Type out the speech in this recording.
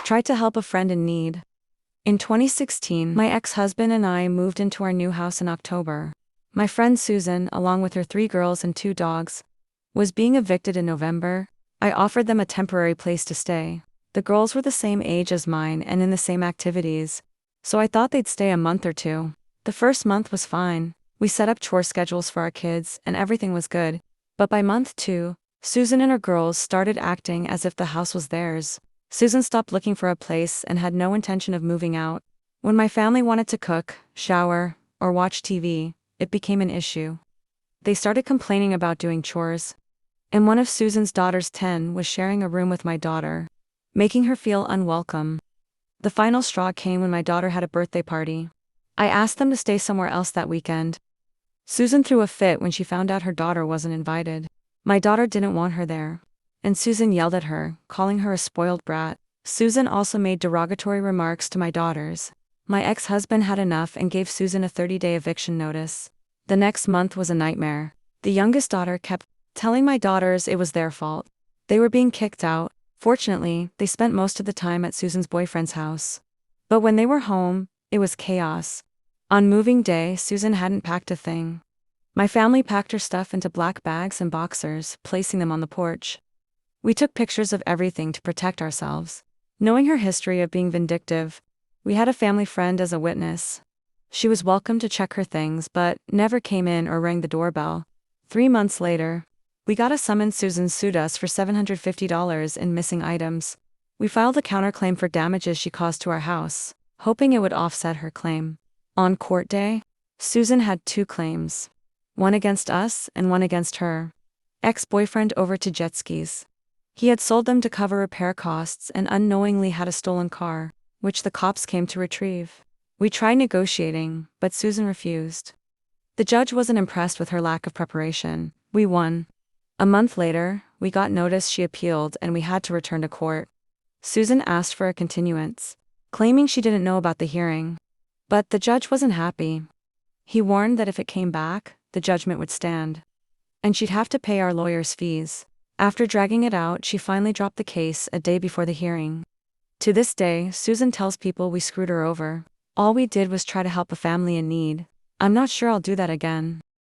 Tried to help a friend in need. In 2016, my ex-husband and I moved into our new house in October. My friend Susan, along with her 3 girls and 2 dogs, was being evicted in November. I offered them a temporary place to stay. The girls were the same age as mine and in the same activities, so I thought they'd stay a month or 2. The first month was fine. We set up chore schedules for our kids and everything was good. But by month 2, Susan and her girls started acting as if the house was theirs. Susan stopped looking for a place and had no intention of moving out. When my family wanted to cook, shower, or watch TV, it became an issue. They started complaining about doing chores. And one of Susan's daughters, 10, was sharing a room with my daughter, making her feel unwelcome. The final straw came when my daughter had a birthday party. I asked them to stay somewhere else that weekend. Susan threw a fit when she found out her daughter wasn't invited. My daughter didn't want her there, and Susan yelled at her, calling her a spoiled brat. Susan also made derogatory remarks to my daughters. My ex-husband had enough and gave Susan a 30-day eviction notice. The next month was a nightmare. The youngest daughter kept telling my daughters it was their fault. They were being kicked out. Fortunately, they spent most of the time at Susan's boyfriend's house. But when they were home, it was chaos. On moving day, Susan hadn't packed a thing. My family packed her stuff into black bags and boxers, placing them on the porch. We took pictures of everything to protect ourselves. Knowing her history of being vindictive, we had a family friend as a witness. She was welcome to check her things but never came in or rang the doorbell. 3 months later, we got a summons. Susan sued us for $750 in missing items. We filed a counterclaim for damages she caused to our house, hoping it would offset her claim. On court day, Susan had 2 claims. One against us and one against her ex-boyfriend over to jet skis. He had sold them to cover repair costs and unknowingly had a stolen car, which the cops came to retrieve. We tried negotiating, but Susan refused. The judge wasn't impressed with her lack of preparation. We won. A month later, we got notice she appealed and we had to return to court. Susan asked for a continuance, claiming she didn't know about the hearing. But the judge wasn't happy. He warned that if it came back, the judgment would stand, and she'd have to pay our lawyers' fees. After dragging it out, she finally dropped the case a day before the hearing. To this day, Susan tells people we screwed her over. All we did was try to help a family in need. I'm not sure I'll do that again.